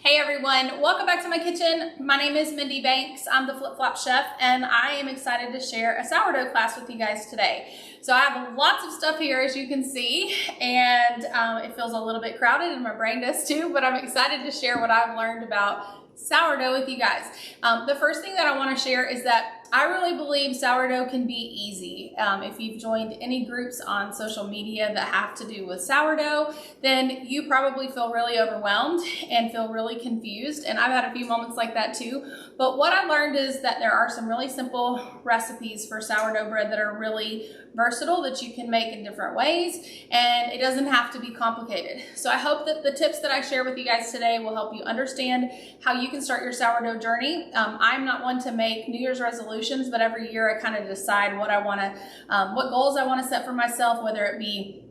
Hey everyone, welcome back to my kitchen. My name is Mindy Banks. I'm the Flip Flop Chef and I am excited to share a sourdough class with you guys today. So I have lots of stuff here as you can see, and it feels a little bit crowded and my brain does too, but I'm excited to share what I've learned about sourdough with you guys. The first thing that I want to share is that I really believe sourdough can be easy. If you've joined any groups on social media that have to do with sourdough, then you probably feel really overwhelmed and feel really confused. And I've had a few moments like that too. But what I learned is that there are some really simple recipes for sourdough bread that are really versatile that you can make in different ways, and it doesn't have to be complicated. So I hope that the tips that I share with you guys today will help you understand how you can start your sourdough journey. I'm not one to make New Year's resolutions, but every year I kind of decide what I want to, what goals I want to set for myself, whether it be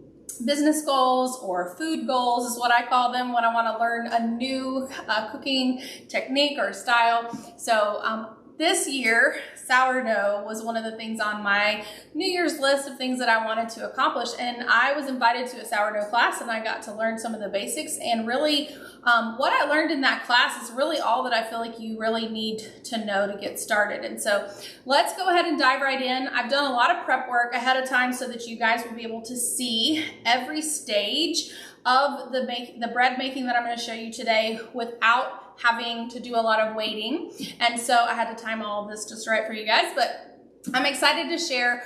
business goals or food goals is what I call them, when I want to learn a new cooking technique or style. So this year, sourdough was one of the things on my New Year's list of things that I wanted to accomplish. And I was invited to a sourdough class and I got to learn some of the basics. And really, what I learned in that class is really all that I feel like you really need to know to get started. And so let's go ahead and dive right in. I've done a lot of prep work ahead of time so that you guys will be able to see every stage of the bread making that I'm going to show you today without having to do a lot of waiting. And so I had to time all of this just right for you guys, but I'm excited to share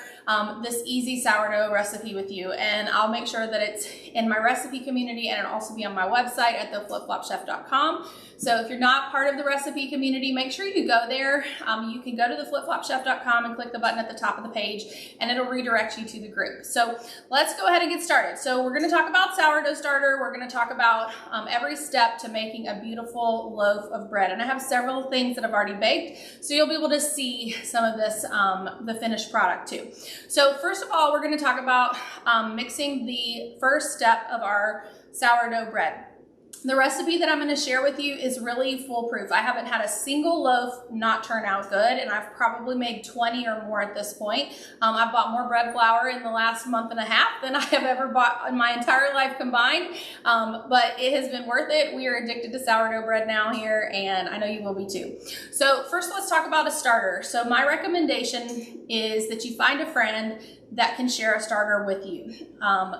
this easy sourdough recipe with you, and I'll make sure that it's in my recipe community and it'll also be on my website at theflipflopchef.com. So if you're not part of the recipe community, make sure you go there. You can go to theflipflopchef.com and click the button at the top of the page and it'll redirect you to the group. So let's go ahead and get started. So we're going to talk about sourdough starter. We're going to talk about every step to making a beautiful loaf of bread. And I have several things that I've already baked, so you'll be able to see some of this, the finished product too. So first of all, we're going to talk about mixing the first step of our sourdough bread. The recipe that I'm going to share with you is really foolproof. I haven't had a single loaf not turn out good, and I've probably made 20 or more at this point. I've bought more bread flour in the last month and a half than I have ever bought in my entire life combined, but it has been worth it. We are addicted to sourdough bread now here, and I know you will be too. So first, let's talk about a starter. So my recommendation is that you find a friend that can share a starter with you.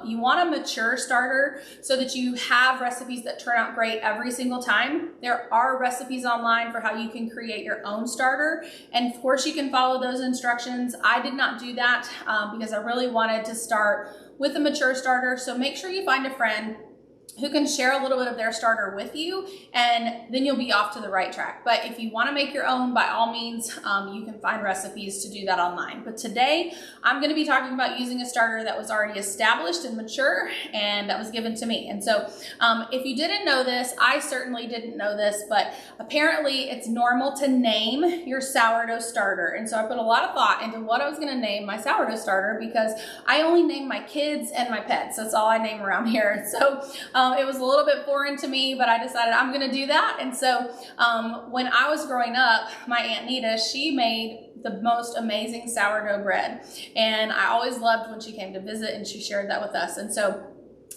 You want a mature starter so that you have recipes that turn out great every single time. There are recipes online for how you can create your own starter, and of course you can follow those instructions. I did not do that because I really wanted to start with a mature starter. So make sure you find a friend who can share a little bit of their starter with you, and then you'll be off to the right track. But if you want to make your own, by all means, you can find recipes to do that online. But today, I'm going to be talking about using a starter that was already established and mature, and that was given to me. And so if you didn't know this, I certainly didn't know this, but apparently it's normal to name your sourdough starter. And so I put a lot of thought into what I was going to name my sourdough starter, because I only name my kids and my pets. That's all I name around here. So it was a little bit foreign to me, but I decided I'm going to do that. And so when I was growing up, my Aunt Nita, she made the most amazing sourdough bread. And I always loved when she came to visit and she shared that with us. And so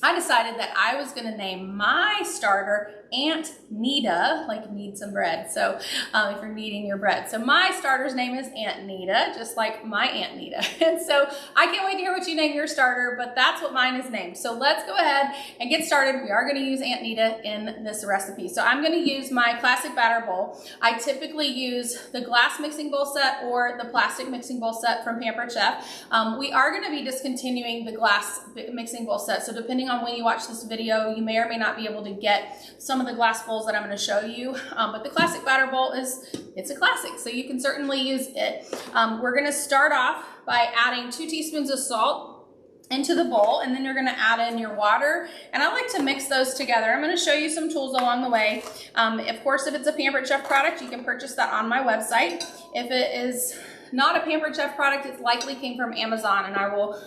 I decided that I was going to name my starter Aunt Nita, like need some bread. So if you're kneading your bread. So my starter's name is Aunt Nita, just like my Aunt Nita. And so I can't wait to hear what you name your starter, but that's what mine is named. So let's go ahead and get started. We are going to use Aunt Nita in this recipe. So I'm going to use my classic batter bowl. I typically use the glass mixing bowl set or the plastic mixing bowl set from Pampered Chef. We are going to be discontinuing the glass mixing bowl set. So depending on when you watch this video, you may or may not be able to get some of the glass bowls that I'm going to show you, but the classic batter bowl it's a classic, so you can certainly use it. We're going to start off by adding 2 teaspoons of salt into the bowl, and then you're going to add in your water, and I like to mix those together. I'm going to show you some tools along the way. Of course, if it's a Pampered Chef product, you can purchase that on my website. If it is not a Pampered Chef product, it likely came from Amazon, and I will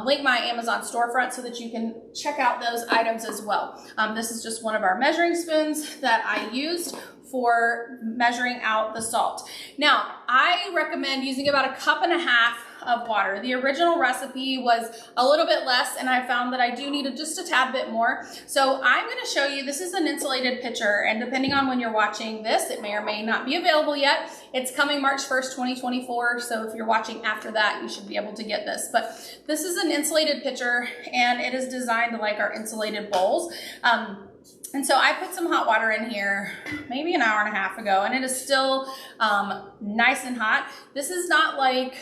link my Amazon storefront so that you can check out those items as well. This is just one of our measuring spoons that I used for measuring out the salt. Now, I recommend using about 1.5 cups of water. The original recipe was a little bit less, and I found that I do need just a tad bit more. So I'm going to show you, this is an insulated pitcher, and depending on when you're watching this, it may or may not be available yet. It's coming March 1st, 2024, so if you're watching after that, you should be able to get this. But this is an insulated pitcher, and it is designed like our insulated bowls. And so I put some hot water in here maybe 1.5 hours ago, and it is still nice and hot. This is not like,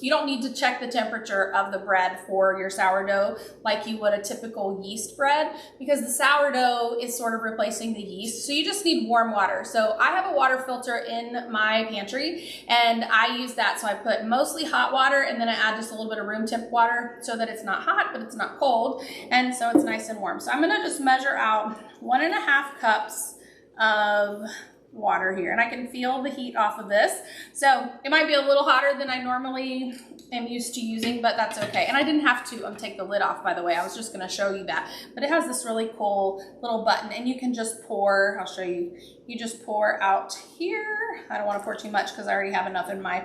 you don't need to check the temperature of the bread for your sourdough like you would a typical yeast bread, because the sourdough is sort of replacing the yeast. So you just need warm water. So I have a water filter in my pantry, and I use that. So I put mostly hot water, and then I add just a little bit of room temp water so that it's not hot, but it's not cold. And so it's nice and warm. So I'm going to just measure out 1.5 cups of water here, and I can feel the heat off of this. So it might be a little hotter than I normally am used to using, but that's okay. And I didn't have to take the lid off, by the way. I was just going to show you that. But it has this really cool little button, and you can just pour. I'll show you. You just pour out here. I don't want to pour too much because I already have enough in my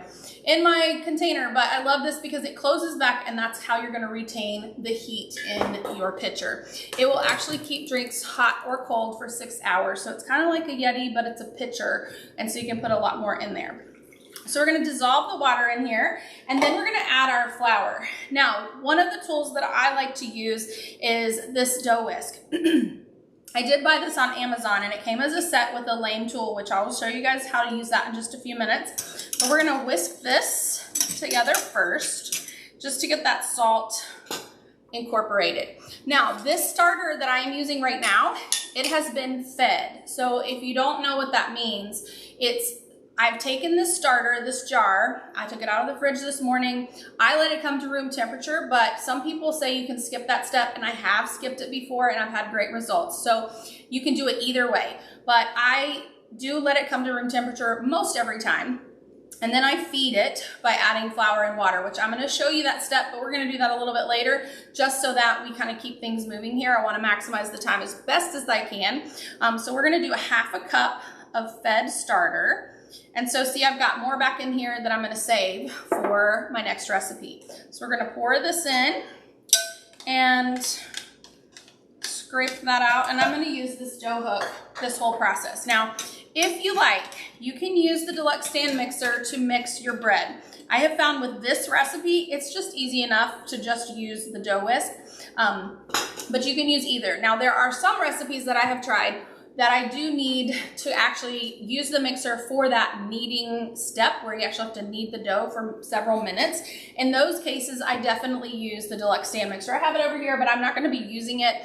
container, but I love this because it closes back, and that's how you're going to retain the heat in your pitcher. It will actually keep drinks hot or cold for 6 hours. So it's kind of like a Yeti, but it's a pitcher, and so you can put a lot more in there. So we're going to dissolve the water in here, and then we're going to add our flour. Now, one of the tools that I like to use is this dough whisk. I did buy this on Amazon, and it came as a set with a lame tool, which I will show you guys how to use that in just a few minutes. But we're going to whisk this together first, just to get that salt incorporated. Now, this starter that I am using right now, it has been fed. So if you don't know what that means, I've taken this starter, this jar, I took it out of the fridge this morning. I let it come to room temperature, but some people say you can skip that step, and I have skipped it before, and I've had great results. So you can do it either way, but I do let it come to room temperature most every time. And then I feed it by adding flour and water, which I'm going to show you that step, but we're going to do that a little bit later, just so that we kind of keep things moving here. I want to maximize the time as best as I can. So we're going to do 1/2 cup of fed starter. And so see, I've got more back in here that I'm going to save for my next recipe. So we're going to pour this in and scrape that out. And I'm going to use this dough hook this whole process. Now, if you like, you can use the deluxe stand mixer to mix your bread. I have found with this recipe, it's just easy enough to just use the dough whisk, but you can use either. Now, there are some recipes that I have tried that I do need to actually use the mixer for that kneading step where you actually have to knead the dough for several minutes. In those cases, I definitely use the deluxe stand mixer. I have it over here, but I'm not gonna be using it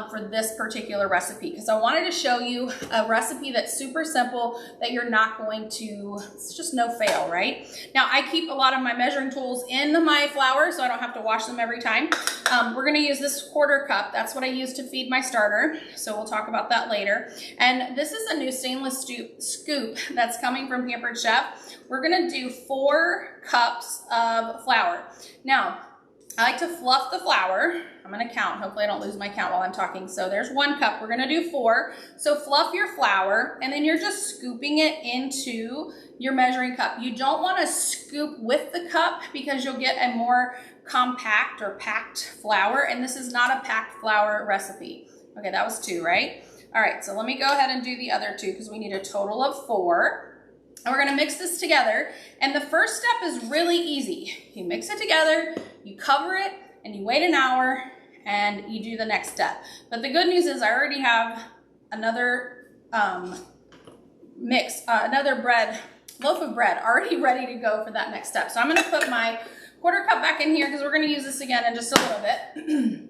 for this particular recipe because I wanted to show you a recipe that's super simple that you're not going to, it's just no fail, right? Now, I keep a lot of my measuring tools in my flour so I don't have to wash them every time. We're gonna use this 1/4 cup. That's what I use to feed my starter, so we'll talk about that later. And this is a new stainless scoop that's coming from Pampered Chef. We're gonna do 4 cups of flour. Now, I like to fluff the flour. I'm gonna count, hopefully I don't lose my count while I'm talking. So there's 1 cup, we're gonna do 4. So fluff your flour, and then you're just scooping it into your measuring cup. You don't wanna scoop with the cup because you'll get a more compact or packed flour, and this is not a packed flour recipe. Okay, that was 2, right? All right, so let me go ahead and do the other 2 because we need a total of 4. And we're gonna mix this together. And the first step is really easy. You mix it together, you cover it, and you wait an hour, and you do the next step. But the good news is I already have another loaf of bread already ready to go for that next step. So I'm gonna put my 1/4 cup back in here because we're gonna use this again in just a little bit.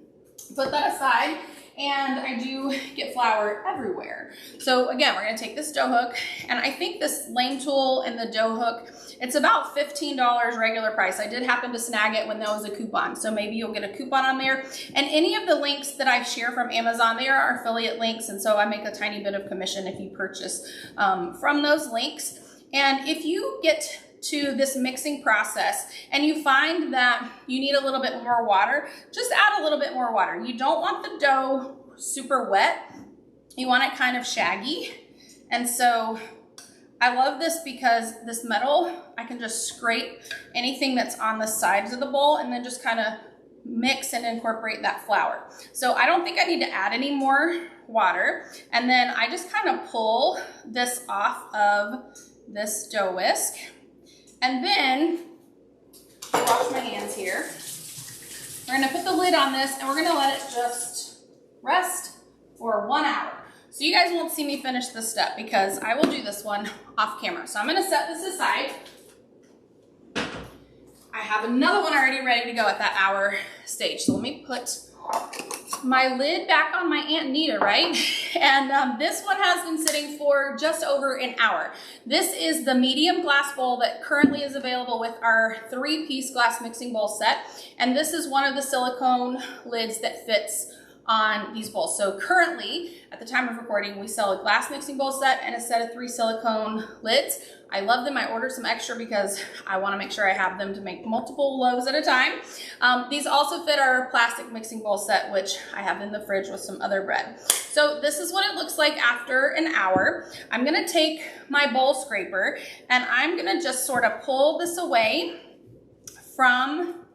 Put that aside. And I do get flour everywhere. So again, we're gonna take this dough hook, and I think this lane tool and the dough hook, it's about $15 regular price. I did happen to snag it when there was a coupon, so maybe you'll get a coupon on there. And any of the links that I share from Amazon, they are affiliate links, and so I make a tiny bit of commission if you purchase from those links. And if you get to this mixing process and you find that you need a little bit more water, just add a little bit more water. You don't want the dough super wet. You want it kind of shaggy. And so I love this because this metal, I can just scrape anything that's on the sides of the bowl and then just kind of mix and incorporate that flour. So I don't think I need to add any more water. And then I just kind of pull this off of this dough whisk. And then wash my hands here. We're gonna put the lid on this and we're gonna let it just rest for 1 hour. So you guys won't see me finish this step because I will do this one off camera. So I'm gonna set this aside. I have another one already ready to go at that hour stage. So let me put my lid back on my Aunt Nita, right? And this one has been sitting for just over an hour. This is the medium glass bowl that currently is available with our 3-piece glass mixing bowl set. And this is one of the silicone lids that fits on these bowls. So currently, at the time of recording, we sell a glass mixing bowl set and a set of 3 silicone lids. I love them. I ordered some extra because I want to make sure I have them to make multiple loaves at a time. These also fit our plastic mixing bowl set, which I have in the fridge with some other bread. So this is what it looks like after an hour. I'm going to take my bowl scraper and I'm going to just sort of pull this away from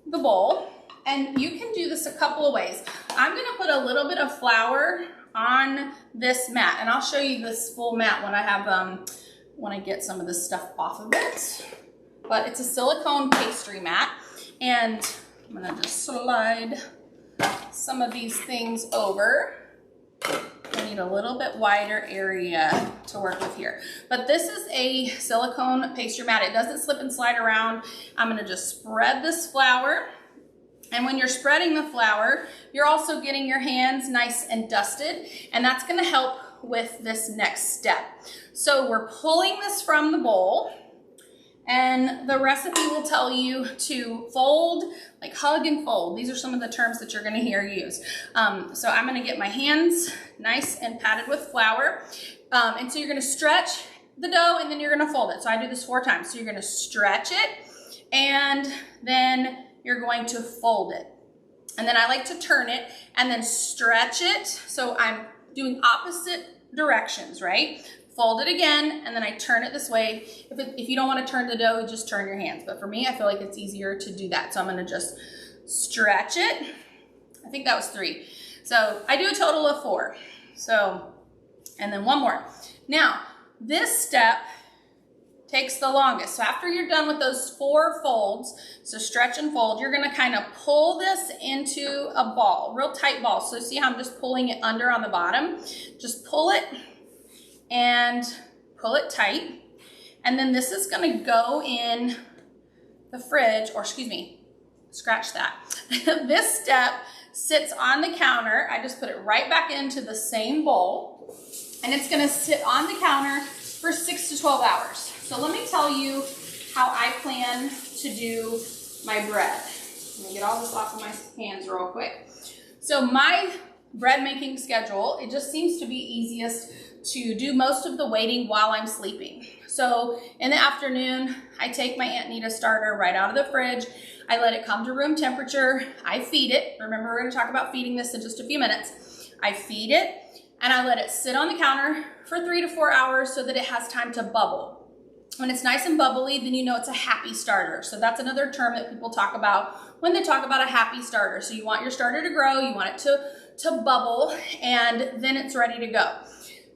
the bowl. And you can do this a couple of ways. I'm going to put a little bit of flour on this mat, and I'll show you this full mat when I have when I get some of this stuff off of it. But it's a silicone pastry mat, and I'm going to just slide some of these things over. I need a little bit wider area to work with here. But this is a silicone pastry mat. It doesn't slip and slide around. I'm going to just spread this flour. And when you're spreading the flour, you're also getting your hands nice and dusted, and that's gonna help with this next step. So we're pulling this from the bowl, and the recipe will tell you to fold, like hug and fold. These are some of the terms that you're gonna hear used. So I'm gonna get my hands nice and patted with flour. And so you're gonna stretch the dough and then you're gonna fold it. So I do this 4 times. So you're gonna stretch it and then you're going to fold it. And then I like to turn it and then stretch it. So I'm doing opposite directions, right? Fold it again, and then I turn it this way. If you don't want to turn the dough, just turn your hands. But for me, I feel like it's easier to do that. So I'm gonna just stretch it. I think that was 3. So I do a total of 4. So, and then 1 more. Now, this step takes the longest. So after you're done with those 4 folds, so stretch and fold, you're gonna kind of pull this into a ball, real tight ball. So see how I'm just pulling it under on the bottom? Just pull it and pull it tight. And then this is gonna go in the fridge, or excuse me, scratch that. This step sits on the counter. I just put it right back into the same bowl, and it's gonna sit on the counter for 6 to 12 hours. So let me tell you how I plan to do my bread. Let me get all this off of my hands real quick. So my bread making schedule, it just seems to be easiest to do most of the waiting while I'm sleeping. So in the afternoon, I take my Aunt Nita starter right out of the fridge. I let it come to room temperature. I feed it. Remember, we're gonna talk about feeding this in just a few minutes. I feed it and I let it sit on the counter for 3 to 4 hours so that it has time to bubble. When it's nice and bubbly, then you know it's a happy starter. So that's another term that people talk about when they talk about a happy starter. So you want your starter to grow, you want it to bubble, and then it's ready to go.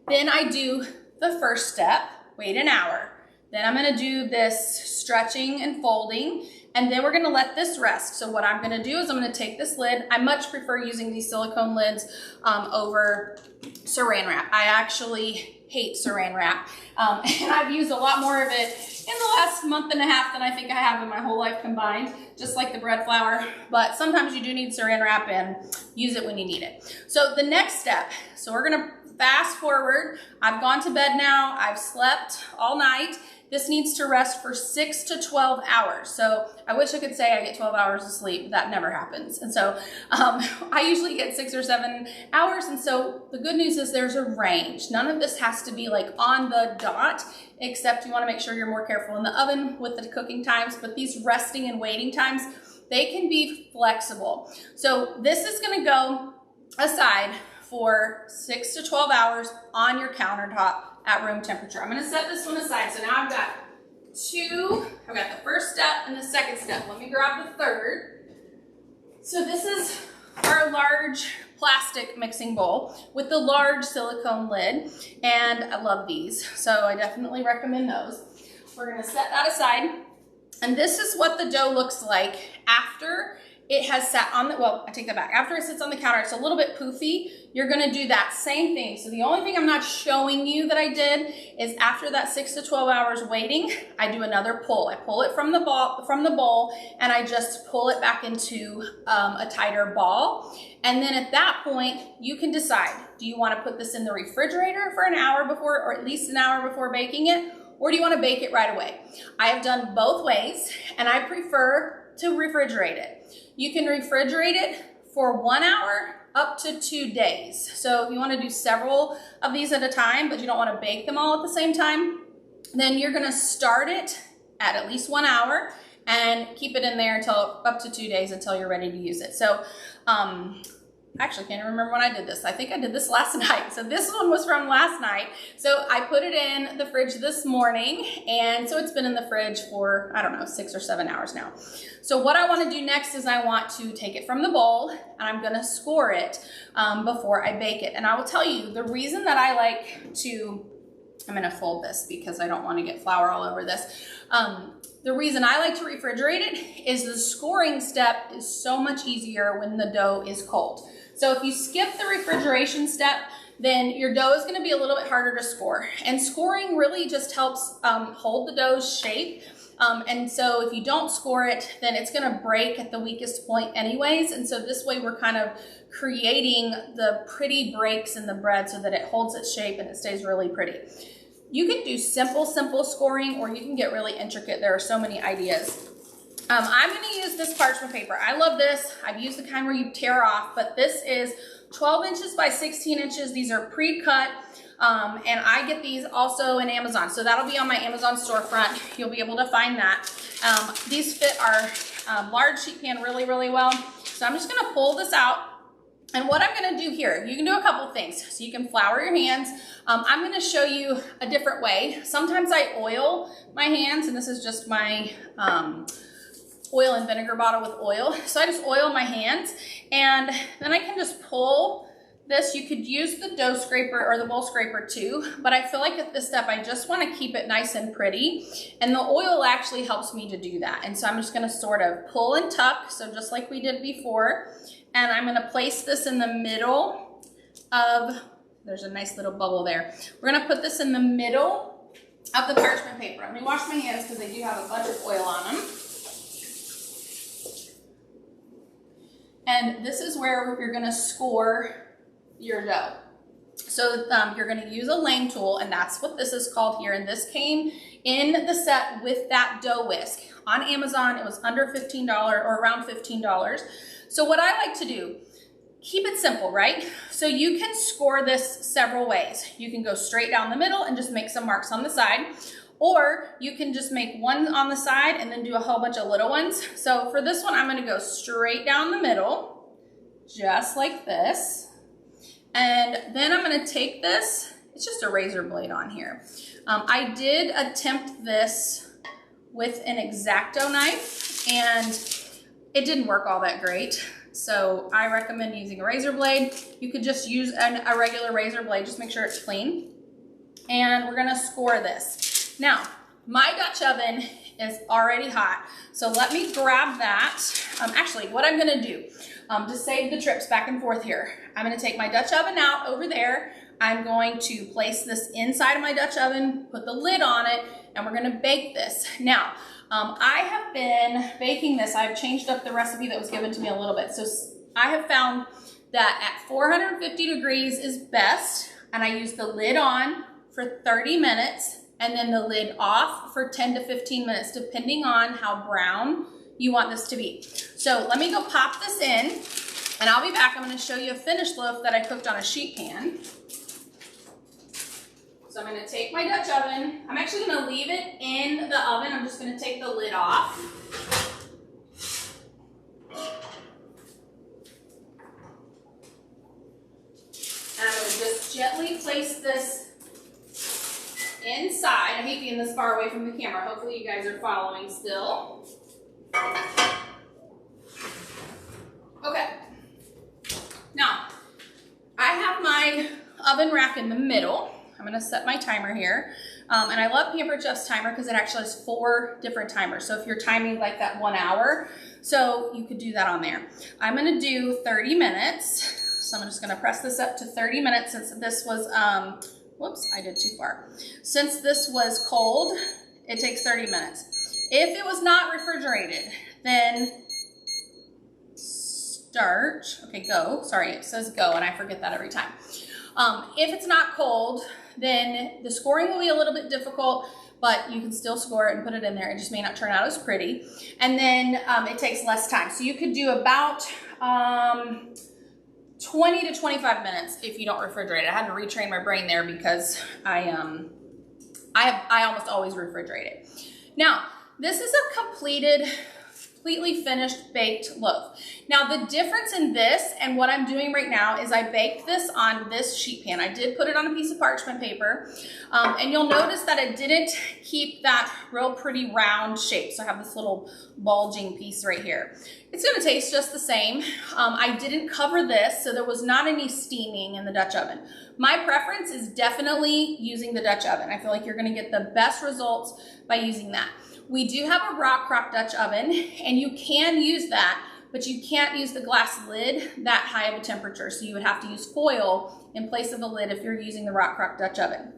Then I do the first step, wait an hour. Then I'm gonna do this stretching and folding, and then we're gonna let this rest. So what I'm gonna do is I'm gonna take this lid. I much prefer using these silicone lids over saran wrap. I actually hate saran wrap, and I've used a lot more of it in the last month and a half than I think I have in my whole life combined, just like the bread flour. But sometimes you do need saran wrap, and use it when you need it. So the next step, so we're gonna fast forward. I've gone to bed now, I've slept all night. This needs to rest for 6 to 12 hours. So I wish I could say I get 12 hours of sleep, but that never happens. And so I usually get 6 or 7 hours. And so the good news is there's a range. None of this has to be like on the dot, except you wanna make sure you're more careful in the oven with the cooking times. But these resting and waiting times, they can be flexible. So this is gonna go aside for 6 to 12 hours on your countertop at room temperature. I'm gonna set this one aside. So now I've got the first step and the second step. Let me grab the third. So this is our large plastic mixing bowl with the large silicone lid, and I love these, so I definitely recommend those. We're gonna set that aside, and this is what the dough looks like after it has sat on the, well, I take that back. After it sits on the counter, it's a little bit poofy. You're gonna do that same thing. So the only thing I'm not showing you that I did is after that 6 to 12 hours waiting, I do another pull. I pull it from the bowl, and I just pull it back into a tighter ball. And then at that point, you can decide, do you wanna put this in the refrigerator for an hour before, or at least an hour before baking it? Or do you wanna bake it right away? I have done both ways, and I prefer to refrigerate it. You can refrigerate it for 1 hour up to 2 days. So if you want to do several of these at a time, but you don't want to bake them all at the same time, then you're going to start it at least 1 hour and keep it in there until up to 2 days until you're ready to use it. So I actually can't remember when I did this. I think I did this last night. So this one was from last night. So I put it in the fridge this morning, and so it's been in the fridge for, I don't know, 6 or 7 hours now. So what I want to do next is I want to take it from the bowl, and I'm going to score it before I bake it. And I will tell you, the reason that I like to, I'm going to fold this because I don't want to get flour all over this. The reason I like to refrigerate it is the scoring step is so much easier when the dough is cold. So if you skip the refrigeration step, then your dough is going to be a little bit harder to score. And scoring really just helps hold the dough's shape. And so if you don't score it, then it's going to break at the weakest point anyways. And so this way we're kind of creating the pretty breaks in the bread so that it holds its shape and it stays really pretty. You can do simple scoring, or you can get really intricate. There are so many ideas. I'm going to use this parchment paper. I love this. I've used the kind where you tear off, but this is 12 inches by 16 inches. These are pre-cut, and I get these also in Amazon. So that'll be on my Amazon storefront. You'll be able to find that. These fit our large sheet pan really, really well. So I'm just going to pull this out. And what I'm going to do here, you can do a couple things. So you can flour your hands. I'm going to show you a different way. Sometimes I oil my hands, and this is just my oil and vinegar bottle with oil. So I just oil my hands, and then I can just pull this. You could use the dough scraper or the bowl scraper too, but I feel like at this step, I just want to keep it nice and pretty. And the oil actually helps me to do that. And so I'm just going to sort of pull and tuck. So just like we did before. And I'm going to place this in the middle of, there's a nice little bubble there. We're going to put this in the middle of the parchment paper. Let me wash my hands because they do have a bunch of oil on them. And this is where you're going to score your dough. So you're going to use a lane tool, and that's what this is called here. And this came in the set with that dough whisk. On Amazon, it was under $15 or around $15. So what I like to do, keep it simple, right? So you can score this several ways. You can go straight down the middle and just make some marks on the side, or you can just make one on the side and then do a whole bunch of little ones. So for this one, I'm going to go straight down the middle, just like this. And then I'm going to take this, it's just a razor blade on here. I did attempt this with an X-Acto knife, and it didn't work all that great. So I recommend using a razor blade. You could just use a regular razor blade, just make sure it's clean. And we're going to score this. Now, my Dutch oven is already hot, so let me grab that. Actually, what I'm going to do, to save the trips back and forth here, I'm going to take my Dutch oven out over there. I'm going to place this inside of my Dutch oven, put the lid on it, and we're going to bake this. Now, I have been baking this. I've changed up the recipe that was given to me a little bit. So I have found that at 450 degrees is best, and I use the lid on for 30 minutes and then the lid off for 10 to 15 minutes, depending on how brown you want this to be. So let me go pop this in, and I'll be back. I'm going to show you a finished loaf that I cooked on a sheet pan. So I'm going to take my Dutch oven. I'm actually going to leave it in the oven. I'm just going to take the lid off. place this inside. I hate being this far away from the camera. Hopefully you guys are following still. Okay. Now, I have my oven rack in the middle. I'm gonna set my timer here. And I love Pampered Chef's timer because it actually has 4 different timers. So if you're timing like that 1 hour, so you could do that on there. I'm gonna do 30 minutes. So I'm just gonna press this up to 30 minutes since this was, whoops, I did too far. Since this was cold, it takes 30 minutes. If it was not refrigerated, then start, okay, go. Sorry, it says go and I forget that every time. If it's not cold, then the scoring will be a little bit difficult, but you can still score it and put it in there. It just may not turn out as pretty. And then it takes less time. So you could do about 20 to 25 minutes if you don't refrigerate it. I had to retrain my brain there because I almost always refrigerate it. Now, this is a completely finished baked loaf. Now the difference in this and what I'm doing right now is I baked this on this sheet pan. I did put it on a piece of parchment paper, and you'll notice that it didn't keep that real pretty round shape. So I have this little bulging piece right here. It's gonna taste just the same. I didn't cover this, so there was not any steaming in the Dutch oven. My preference is definitely using the Dutch oven. I feel like you're gonna get the best results by using that. We do have a rock crop Dutch oven, and you can use that, but you can't use the glass lid that high of a temperature. So you would have to use foil in place of a lid if you're using the rock crop Dutch oven.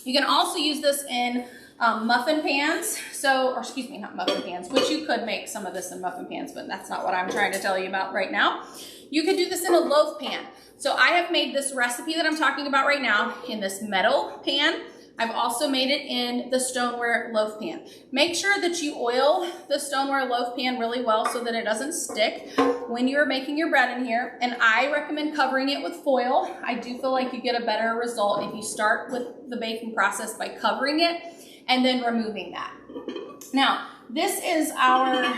You can also use this in muffin pans. Or excuse me, not muffin pans, which you could make some of this in muffin pans, but that's not what I'm trying to tell you about right now. You could do this in a loaf pan. So I have made this recipe that I'm talking about right now in this metal pan. I've also made it in the stoneware loaf pan. Make sure that you oil the stoneware loaf pan really well so that it doesn't stick when you're making your bread in here. And I recommend covering it with foil. I do feel like you get a better result if you start with the baking process by covering it and then removing that. Now, this is our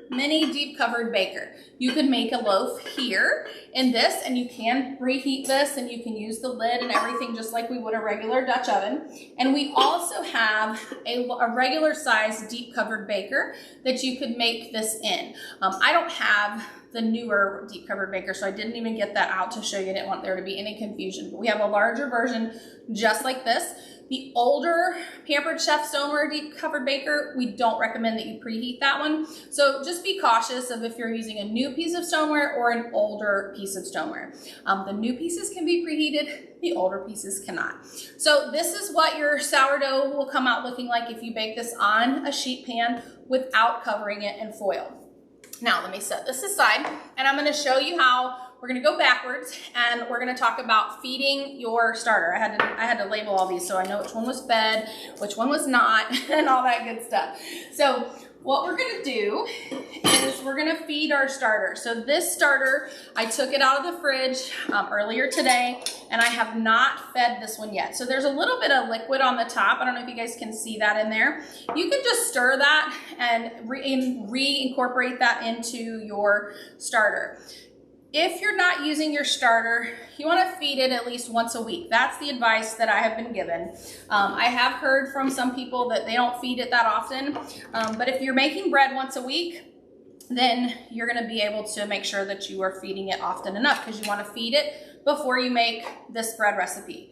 mini deep covered baker. You could make a loaf here in this, and you can reheat this, and you can use the lid and everything just like we would a regular Dutch oven. And we also have a regular size deep covered baker that you could make this in. I don't have the newer deep covered baker, so I didn't even get that out to show you. I didn't want there to be any confusion, but we have a larger version just like this. The older Pampered Chef stoneware deep covered baker, we don't recommend that you preheat that one. So just be cautious of if you're using a new piece of stoneware or an older piece of stoneware. The new pieces can be preheated, the older pieces cannot. So this is what your sourdough will come out looking like if you bake this on a sheet pan without covering it in foil. Now let me set this aside, and I'm gonna show you how we're gonna go backwards, and we're gonna talk about feeding your starter. I had to label all these so I know which one was fed, which one was not, and all that good stuff. So what we're gonna do is we're gonna feed our starter. So this starter, I took it out of the fridge earlier today, and I have not fed this one yet. So there's a little bit of liquid on the top. I don't know if you guys can see that in there. You can just stir that and reincorporate that into your starter. If you're not using your starter, you want to feed it at least once a week. That's the advice that I have been given. I have heard from some people that they don't feed it that often, but if you're making bread once a week, then you're going to be able to make sure that you are feeding it often enough, because you want to feed it before you make this bread recipe.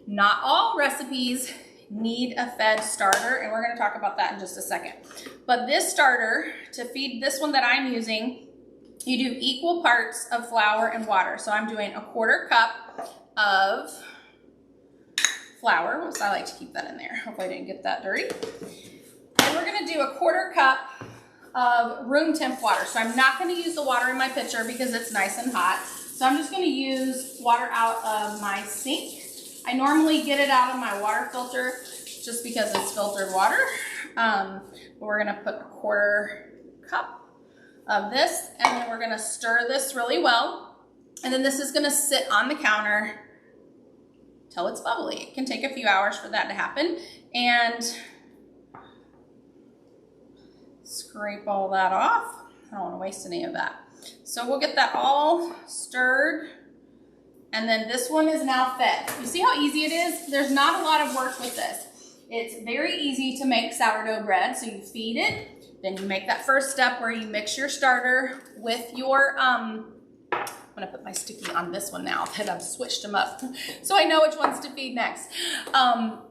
Not all recipes need a fed starter, and we're going to talk about that in just a second. But this starter, to feed this one that I'm using, you do equal parts of flour and water. So I'm doing a 1/4 cup of flour. So I like to keep that in there. Hopefully I didn't get that dirty. And we're gonna do a 1/4 cup of room temp water. So I'm not gonna use the water in my pitcher because it's nice and hot. So I'm just gonna use water out of my sink. I normally get it out of my water filter just because it's filtered water. But we're gonna put a 1/4 cup of this, and then we're gonna stir this really well. And then this is gonna sit on the counter till it's bubbly. It can take a few hours for that to happen. And scrape all that off. I don't wanna waste any of that. So we'll get that all stirred And then this one is now fed. You see how easy it is? There's not a lot of work with this. It's very easy to make sourdough bread. So you feed it, then you make that first step where you mix your starter with your, I'm gonna put my sticky on this one now that I've switched them up so I know which ones to feed next.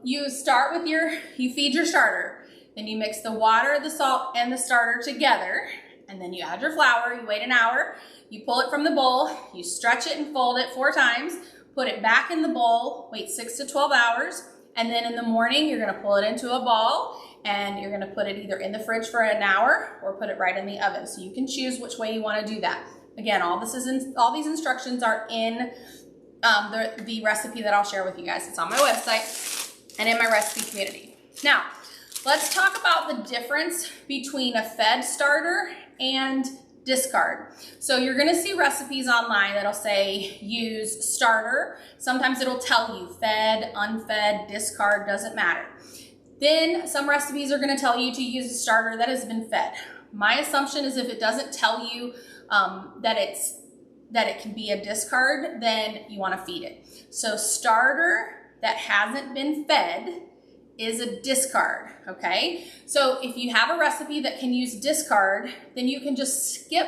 You start with you feed your starter, then you mix the water, the salt, and the starter together, and then you add your flour, you wait an hour, you pull it from the bowl, you stretch it and fold it 4 times, put it back in the bowl, wait 6 to 12 hours, and then in the morning, you're gonna pull it into a ball and you're gonna put it either in the fridge for an hour or put it right in the oven. So you can choose which way you wanna do that. Again, all these instructions are in the recipe that I'll share with you guys. It's on my website and in my recipe community. Now, let's talk about the difference between a fed starter and discard. So you're gonna see recipes online that'll say use starter. Sometimes it'll tell you fed, unfed, discard, doesn't matter. Then some recipes are gonna tell you to use a starter that has been fed. My assumption is if it doesn't tell you that it can be a discard, then you wanna feed it. So starter that hasn't been fed is a discard, okay? So if you have a recipe that can use discard, then you can just skip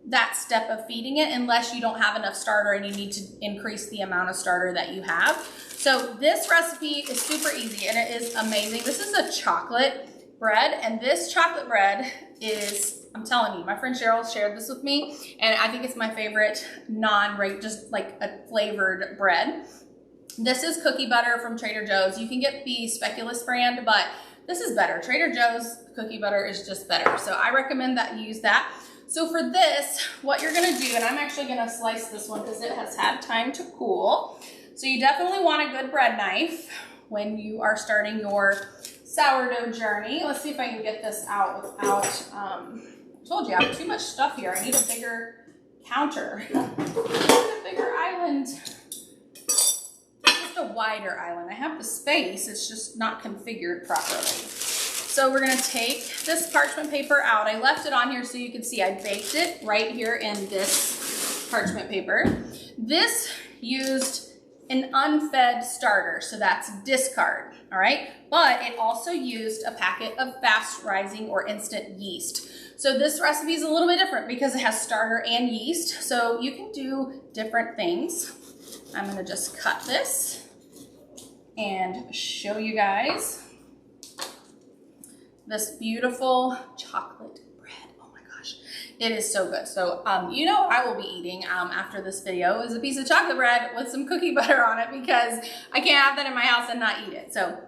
that step of feeding it unless you don't have enough starter and you need to increase the amount of starter that you have. So this recipe is super easy and it is amazing. This is a chocolate bread, and this chocolate bread is, I'm telling you, my friend Cheryl shared this with me, and I think it's my favorite just like a flavored bread. This is cookie butter from Trader Joe's. You can get the speculoos brand, but this is better. Trader Joe's cookie butter is just better. So I recommend that you use that. So for this, what you're gonna do, and I'm actually gonna slice this one because it has had time to cool. So you definitely want a good bread knife when you are starting your sourdough journey. Let's see if I can get this out without, I told you I have too much stuff here. I need a bigger counter. I need a bigger island. A wider island. I have the space, it's just not configured properly. So we're gonna take this parchment paper out. I left it on here so you can see I baked it right here in this parchment paper. This used an unfed starter, so that's discard, all right? But it also used a packet of fast rising or instant yeast. So this recipe is a little bit different because it has starter and yeast, so you can do different things. I'm gonna just cut this and show you guys this beautiful chocolate bread. Oh my gosh, it is so good. So you know what I will be eating after this video is a piece of chocolate bread with some cookie butter on it because I can't have that in my house and not eat it. So,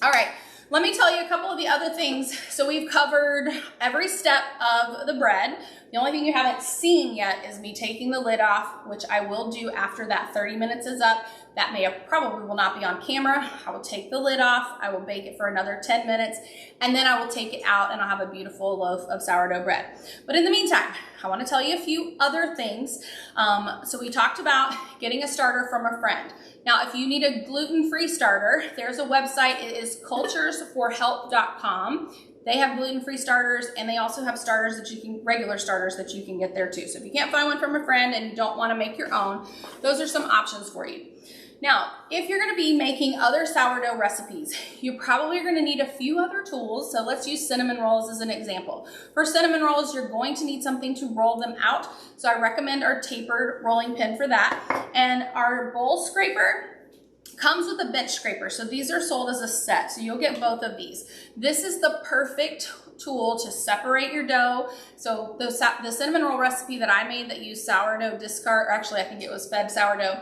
all right, let me tell you a couple of the other things. So we've covered every step of the bread. The only thing you haven't seen yet is me taking the lid off, which I will do after that 30 minutes is up. That probably will not be on camera. I will take the lid off, I will bake it for another 10 minutes, and then I will take it out and I'll have a beautiful loaf of sourdough bread. But in the meantime, I wanna tell you a few other things. So we talked about getting a starter from a friend. Now, if you need a gluten-free starter, there's a website, it is culturesforhelp.com. They have gluten-free starters, and they also have starters that regular starters that you can get there too. So if you can't find one from a friend and you don't wanna make your own, those are some options for you. Now, if you're gonna be making other sourdough recipes, you probably are gonna need a few other tools. So let's use cinnamon rolls as an example. For cinnamon rolls, you're going to need something to roll them out. So I recommend our tapered rolling pin for that. And our bowl scraper comes with a bench scraper. So these are sold as a set. So you'll get both of these. This is the perfect tool to separate your dough. So the cinnamon roll recipe that I made that used sourdough discard, or actually I think it was fed sourdough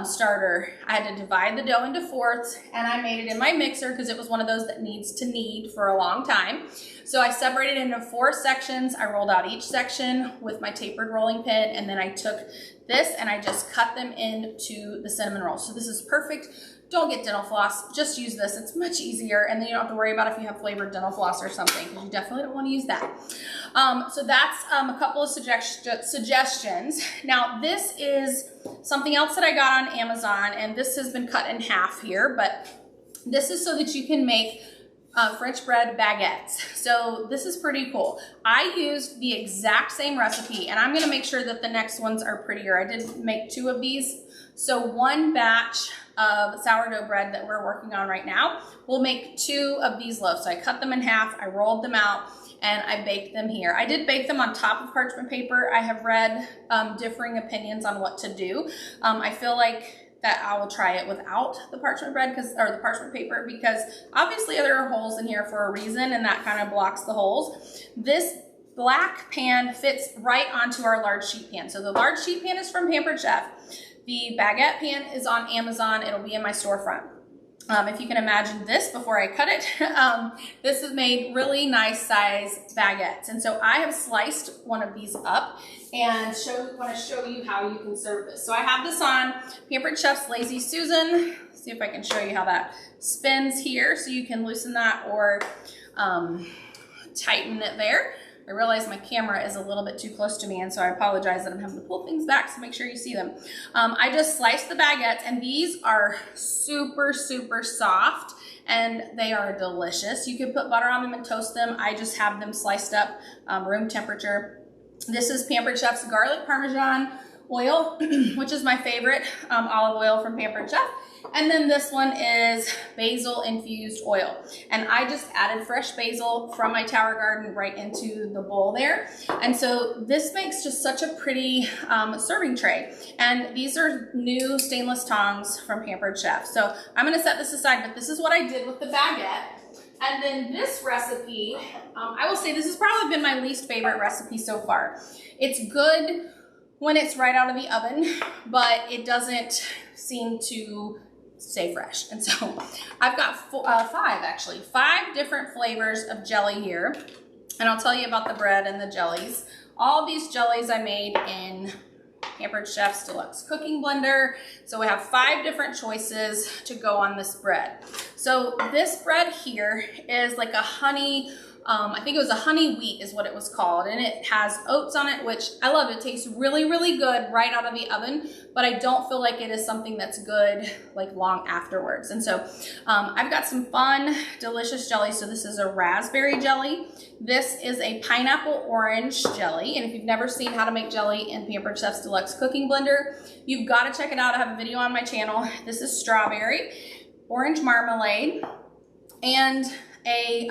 starter, I had to divide the dough into fourths, and I made it in my mixer because it was one of those that needs to knead for a long time. So I separated it into 4 sections. I rolled out each section with my tapered rolling pin, and then I took this and I just cut them into the cinnamon roll. So this is perfect. Don't get dental floss, just use this. It's much easier, and then you don't have to worry about if you have flavored dental floss or something, because you definitely don't want to use that. So that's a couple of suggestions. Now, this is something else that I got on Amazon, and this has been cut in half here, but this is so that you can make French bread baguettes. So this is pretty cool. I used the exact same recipe, and I'm gonna make sure that the next ones are prettier. I did make 2 of these, So one batch of sourdough bread that we're working on right now, we'll make 2 of these loaves. So I cut them in half, I rolled them out, and I baked them here. I did bake them on top of parchment paper. I have read differing opinions on what to do. I feel like that I will try it without the parchment bread or the parchment paper, because obviously there are holes in here for a reason, and that kind of blocks the holes. This black pan fits right onto our large sheet pan. So the large sheet pan is from Pampered Chef. The baguette pan is on Amazon. It'll be in my storefront. If you can imagine this before I cut it, this has made really nice size baguettes. And so I have sliced one of these up and want to show you how you can serve this. So I have this on Pampered Chef's Lazy Susan. See if I can show you how that spins here, so you can loosen that or tighten it there. I realize my camera is a little bit too close to me, and so I apologize that I'm having to pull things back, so make sure you see them. I just sliced the baguettes, and these are super, super soft, and they are delicious. You can put butter on them and toast them. I just have them sliced up room temperature. This is Pampered Chef's garlic parmesan oil, which is my favorite olive oil from Pampered Chef. And then this one is basil infused oil. And I just added fresh basil from my tower garden right into the bowl there. And so this makes just such a pretty serving tray. And these are new stainless tongs from Pampered Chef. So I'm gonna set this aside, but this is what I did with the baguette. And then this recipe, I will say this has probably been my least favorite recipe so far. It's good when it's right out of the oven, but it doesn't seem to stay fresh. And so I've got 5 different flavors of jelly here. And I'll tell you about the bread and the jellies. All these jellies I made in Pampered Chef's Deluxe Cooking Blender. So we have 5 different choices to go on this bread. So this bread here is like a honey, I think it was a honey wheat is what it was called. And it has oats on it, which I love. It tastes really, really good right out of the oven, but I don't feel like it is something that's good like long afterwards. And so I've got some fun, delicious jelly. So this is a raspberry jelly. This is a pineapple orange jelly. And if you've never seen how to make jelly in Pampered Chef's Deluxe Cooking Blender, you've got to check it out. I have a video on my channel. This is strawberry, orange marmalade, and a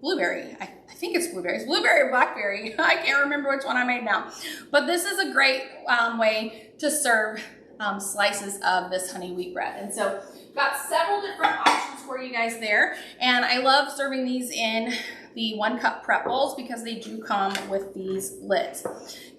blueberry. I think it's blueberries. Blueberry or blackberry. I can't remember which one I made now. But this is a great way to serve slices of this honey wheat bread. And so got several different options for you guys there. And I love serving these in the 1-cup prep bowls because they do come with these lids.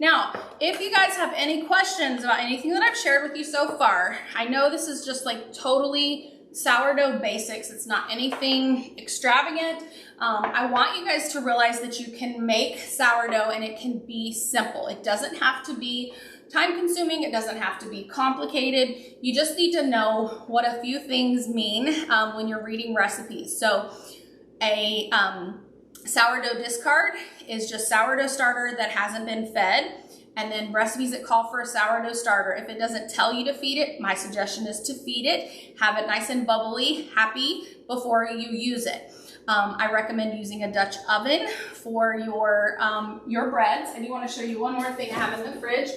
Now, if you guys have any questions about anything that I've shared with you so far, I know this is just like totally sourdough basics. It's not anything extravagant. I want you guys to realize that you can make sourdough and it can be simple. It doesn't have to be time consuming. It doesn't have to be complicated. You just need to know what a few things mean when you're reading recipes. So a sourdough discard is just sourdough starter that hasn't been fed. And then recipes that call for a sourdough starter. If it doesn't tell you to feed it, my suggestion is to feed it. Have it nice and bubbly, happy before you use it. I recommend using a Dutch oven for your breads. I do want to show you one more thing I have in the fridge.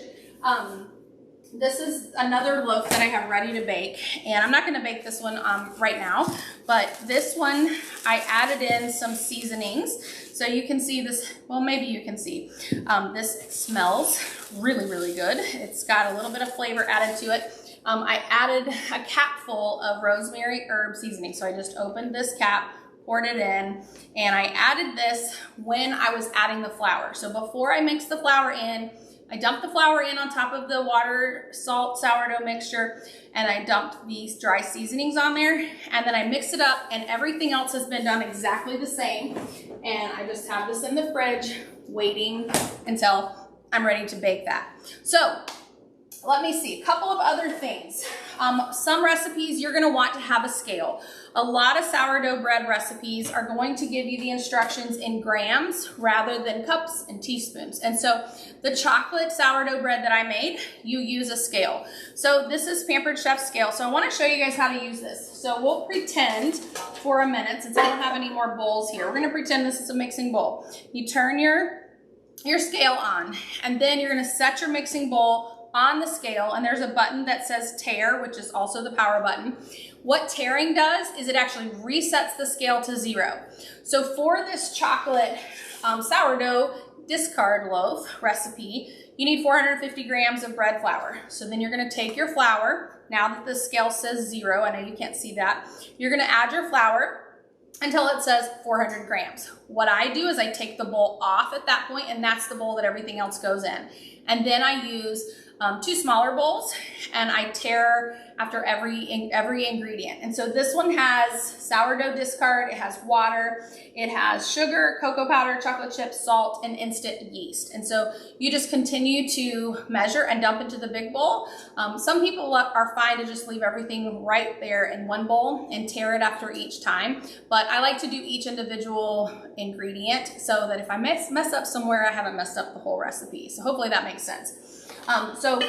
This is another loaf that I have ready to bake, and I'm not going to bake this one right now, but this one I added in some seasonings. So you can see this, well, maybe you can see, this smells really, really good. It's got a little bit of flavor added to it. I added a cap full of rosemary herb seasoning. So I just opened this cap, poured it in, and I added this when I was adding the flour. So before I mixed the flour in, I dumped the flour in on top of the water, salt, sourdough mixture, and I dumped these dry seasonings on there, and then I mixed it up, and everything else has been done exactly the same. And I just have this in the fridge waiting until I'm ready to bake that. So let me see, a couple of other things. Some recipes you're gonna want to have a scale. A lot of sourdough bread recipes are going to give you the instructions in grams rather than cups and teaspoons. And so the chocolate sourdough bread that I made, you use a scale. So this is Pampered Chef scale. So I wanna show you guys how to use this. So we'll pretend for a minute, since I don't have any more bowls here, we're gonna pretend this is a mixing bowl. You turn your scale on, and then you're gonna set your mixing bowl bowl on the scale, and there's a button that says tare, which is also the power button. What tearing does is it actually resets the scale to 0. So for this chocolate sourdough discard loaf recipe, you need 450 grams of bread flour. So then you're gonna take your flour, now that the scale says 0, I know you can't see that, you're gonna add your flour until it says 400 grams. What I do is I take the bowl off at that point, and that's the bowl that everything else goes in. And then I use 2 smaller bowls, and I tare after every ingredient. And so this one has sourdough discard, it has water, it has sugar, cocoa powder, chocolate chips, salt, and instant yeast. And so you just continue to measure and dump into the big bowl. Some people are fine to just leave everything right there in one bowl and tare it after each time. But I like to do each individual ingredient so that if I mess up somewhere, I haven't messed up the whole recipe. So hopefully that makes sense. So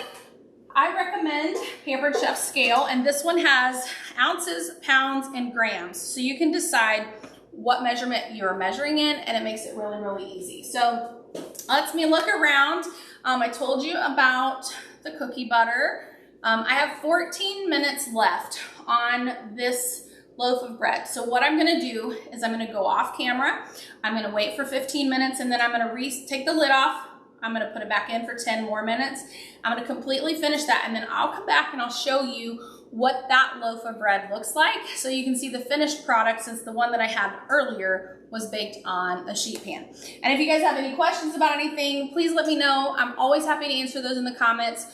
I recommend Pampered Chef scale, and this one has ounces, pounds, and grams. So you can decide what measurement you're measuring in, and it makes it really, really easy. So lets me look around. I told you about the cookie butter. I have 14 minutes left on this loaf of bread. So what I'm gonna do is I'm gonna go off camera. I'm gonna wait for 15 minutes, and then I'm gonna take the lid off. I'm gonna put it back in for 10 more minutes. I'm gonna completely finish that, and then I'll come back and I'll show you what that loaf of bread looks like so you can see the finished product, since the one that I had earlier was baked on a sheet pan. And if you guys have any questions about anything, please let me know. I'm always happy to answer those in the comments.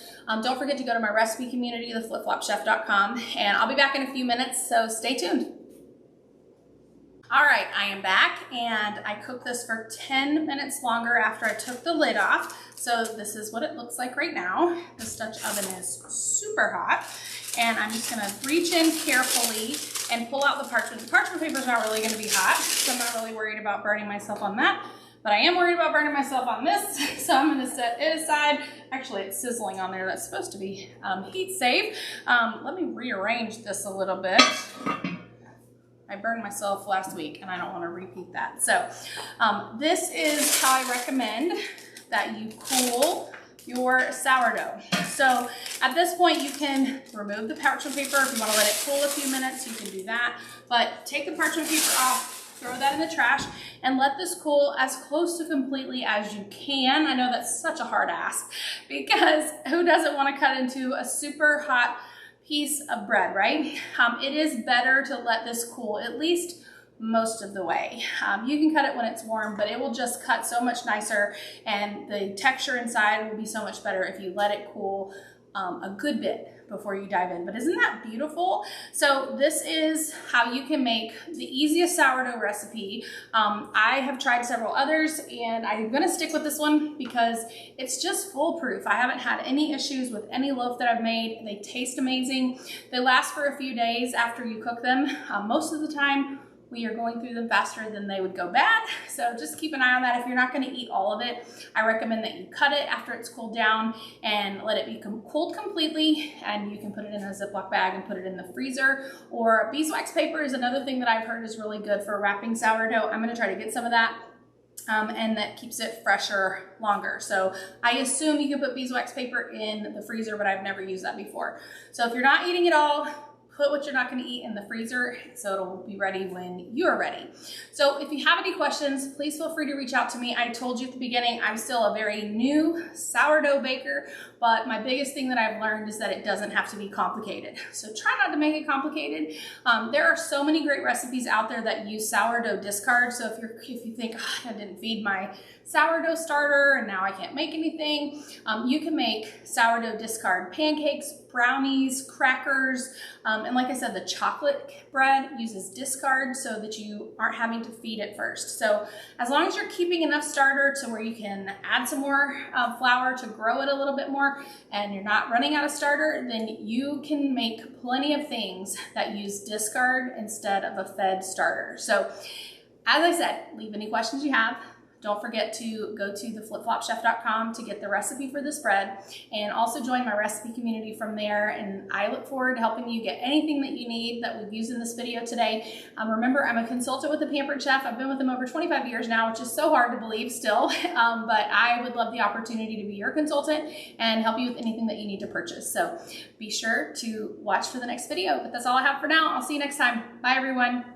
Don't forget to go to my recipe community, theflipflopchef.com, and I'll be back in a few minutes, so stay tuned. All right, I am back, and I cooked this for 10 minutes longer after I took the lid off. So this is what it looks like right now. This Dutch oven is super hot, and I'm just gonna reach in carefully and pull out the parchment. The parchment paper is not really gonna be hot, so I'm not really worried about burning myself on that, but I am worried about burning myself on this, so I'm gonna set it aside. Actually, it's sizzling on there. That's supposed to be heat safe. Let me rearrange this a little bit. I burned myself last week, and I don't want to repeat that. So this is how I recommend that you cool your sourdough. So at this point, you can remove the parchment paper. If you want to let it cool a few minutes, you can do that. But take the parchment paper off, throw that in the trash, and let this cool as close to completely as you can. I know that's such a hard ask, because who doesn't want to cut into a super hot piece of bread, right? It is better to let this cool at least most of the way. You can cut it when it's warm, but it will just cut so much nicer, and the texture inside will be so much better if you let it cool a good bit before you dive in. But isn't that beautiful? So this is how you can make the easiest sourdough recipe. I have tried several others, and I'm gonna stick with this one because it's just foolproof. I haven't had any issues with any loaf that I've made. They taste amazing. They last for a few days after you cook them. Most of the time, we are going through them faster than they would go bad. So just keep an eye on that. If you're not gonna eat all of it, I recommend that you cut it after it's cooled down and let it be cooled completely, and you can put it in a Ziploc bag and put it in the freezer. Or beeswax paper is another thing that I've heard is really good for wrapping sourdough. I'm gonna try to get some of that. And that keeps it fresher longer. So I assume you can put beeswax paper in the freezer, but I've never used that before. So if you're not eating it all, put what you're not going to eat in the freezer so it'll be ready when you're ready. So if you have any questions, please feel free to reach out to me. I told you at the beginning, I'm still a very new sourdough baker, but my biggest thing that I've learned is that it doesn't have to be complicated. So try not to make it complicated. There are so many great recipes out there that use sourdough discard. So if you think, oh, I didn't feed my sourdough starter and now I can't make anything, you can make sourdough discard pancakes, brownies, crackers, and like I said, the chocolate bread uses discard so that you aren't having to feed it first. So as long as you're keeping enough starter to where you can add some more flour to grow it a little bit more, and you're not running out of starter, then you can make plenty of things that use discard instead of a fed starter. So as I said, leave any questions you have. Don't forget to go to theflipflopchef.com to get the recipe for this bread, and also join my recipe community from there. And I look forward to helping you get anything that you need that we've used in this video today. Remember, I'm a consultant with the Pampered Chef. I've been with them over 25 years now, which is so hard to believe still, but I would love the opportunity to be your consultant and help you with anything that you need to purchase. So be sure to watch for the next video, but that's all I have for now. I'll see you next time. Bye everyone.